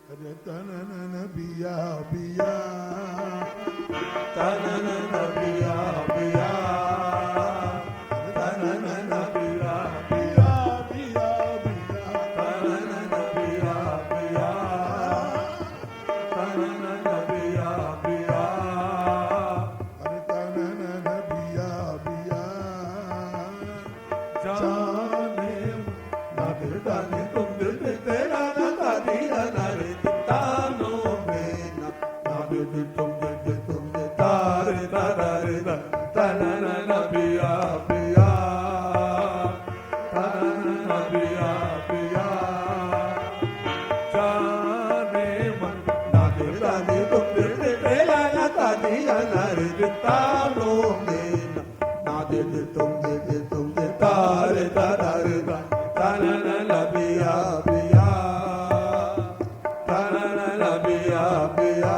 tanana biya biya, tanana biya biya, tanana biya biya, biya biya, tanana biya biya, tanana biya biya, tanana biya biya. जाने ना दिलदाने तुम दिल पे तेरा ना दिया ना रे तानो में ना दिल तुम दे तारे तारे ताना ना पिया पिया ताना ना पिया पिया जाने मन ना दिलदाने तुम दिल पे तेरा ना दिया ना रे तानो में ना दिल तुम दे तारे तारे ताना ना पिया पिया ताना ना पिया पिया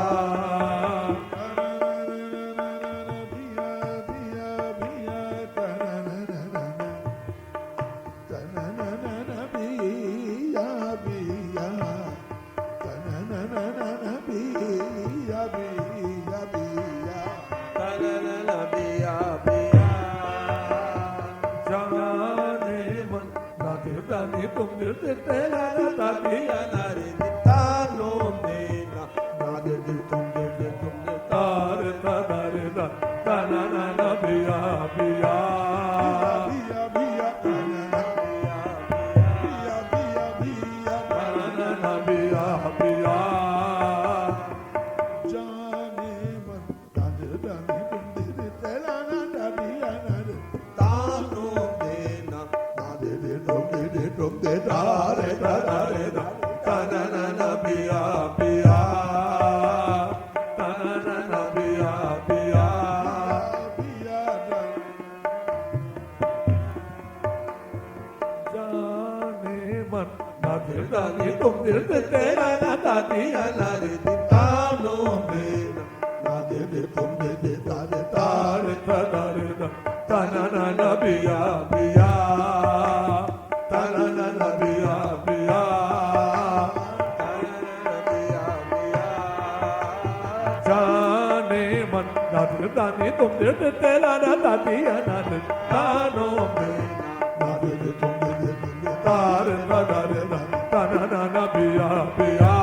तुम दिल से तेरा ना दिया ना रे तानो में ना दिल तुम दे तारे तारे ताना ना पिया पिया ताना पिया पिया तारे तारे ताना ना पिया पिया ताना ना पिया पिया जाने मन ना दिलदानी तुम दिल से तेरा ना दिया ना रे तानो में ना दिल तुम दे तारे तारे तारे ताना ना पिया पिया ताना ना पिया पिया जाने मन ना दिलदानी तुम दिल से तेरा ना दिया ना रे तानो में ना दिल तुम दे तारे तारे ताना ना पिया पिया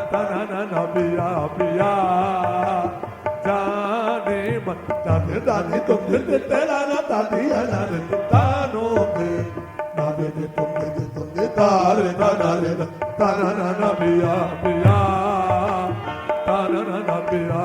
ताना ना पिया पिया जाने मन ना दिलदानी तुम दिल से तेरा ना दिया ना रे तानो में ना दिल तुम दे तारे तारे ताना ना पिया पिया ताना ना पिया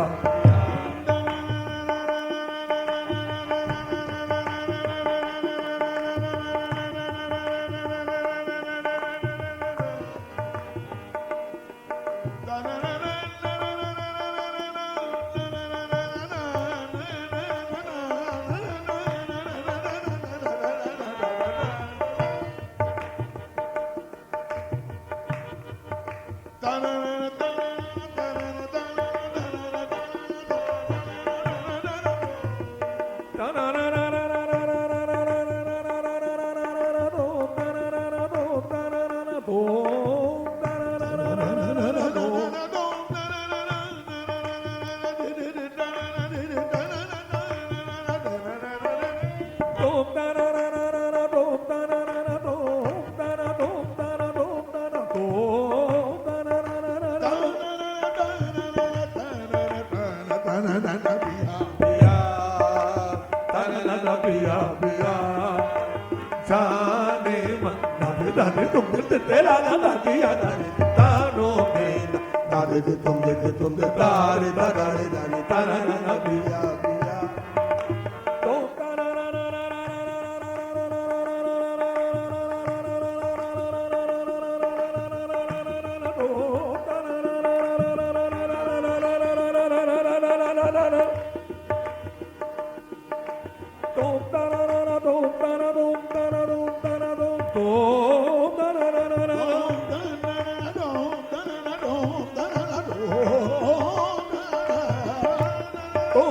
जाने तुम दिल तेरा ना किया जाने तानो में ना दे तुम दे तारे तारे जाने तारा ना पिया पिया तो तारा Oh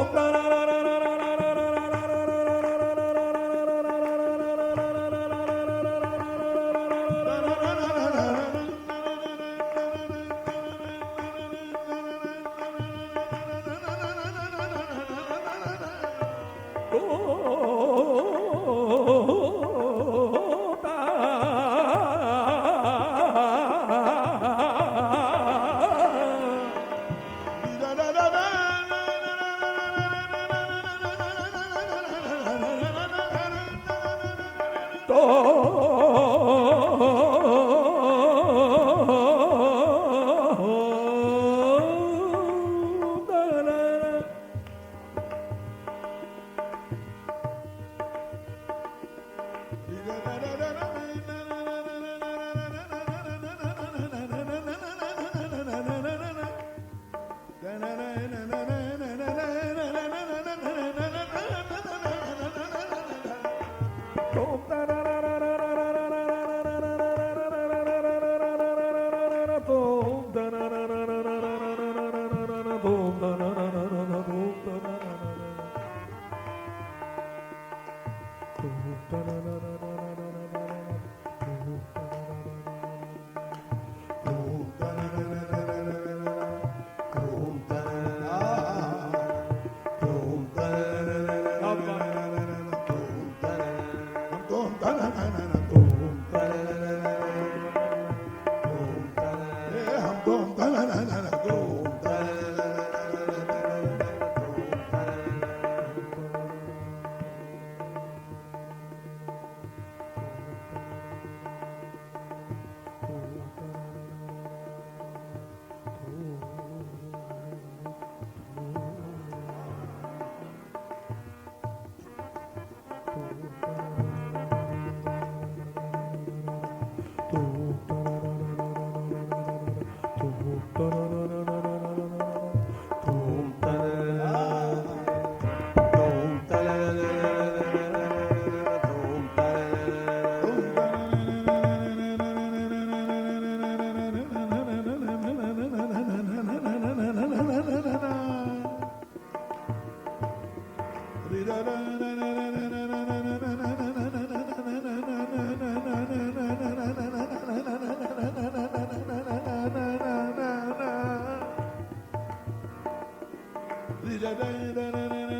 da da da da da da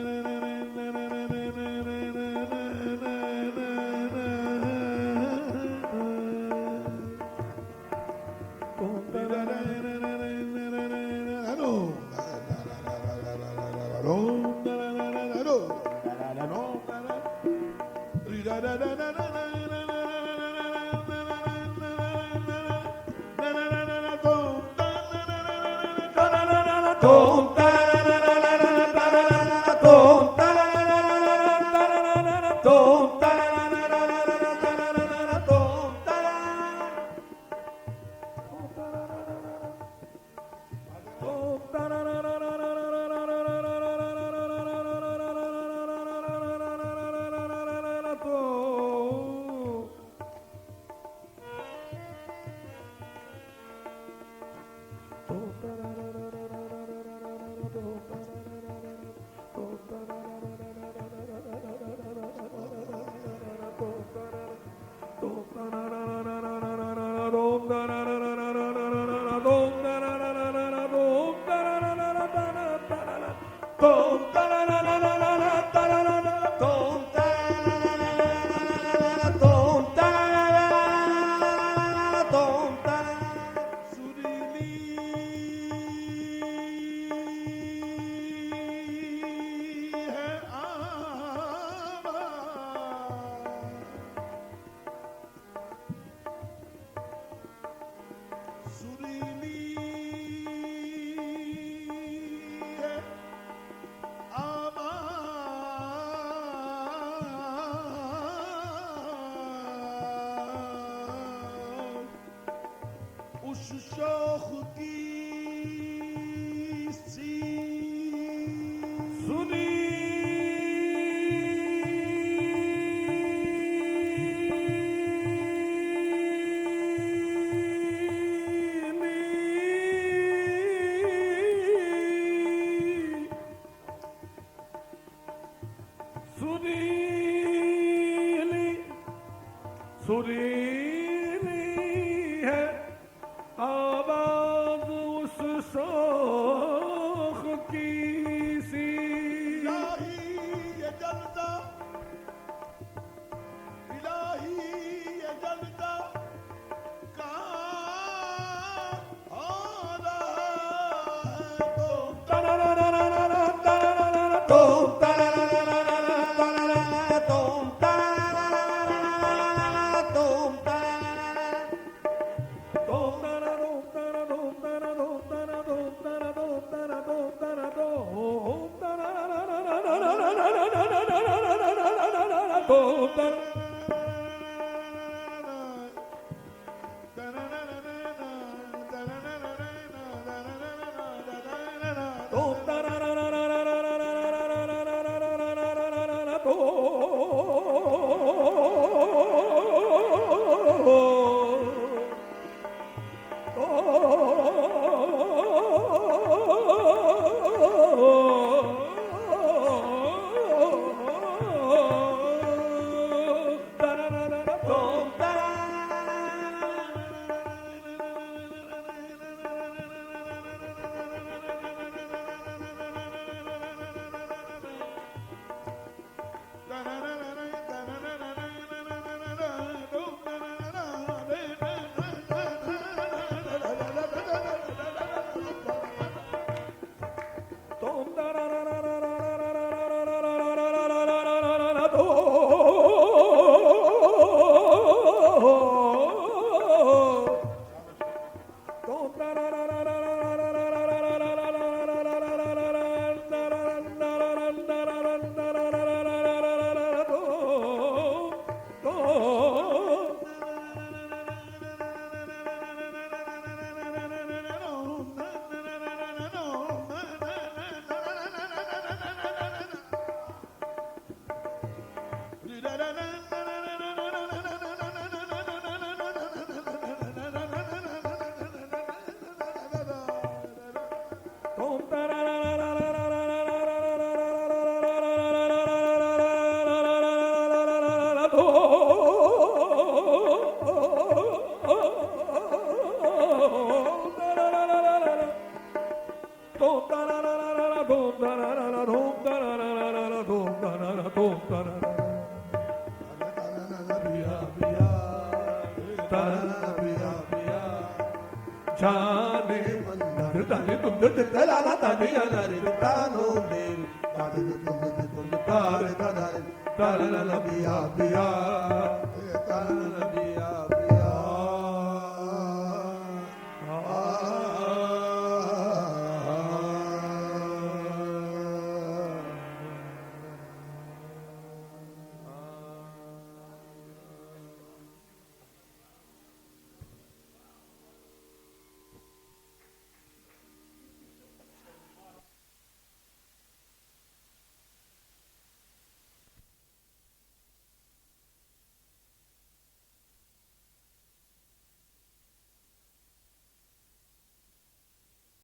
छाने नारे ताने तुम दे तेरा ना ताने या नारे तानो ने ताने तुम दे तुम तारे तारे तारे ला बिया बिया तारे ला बिया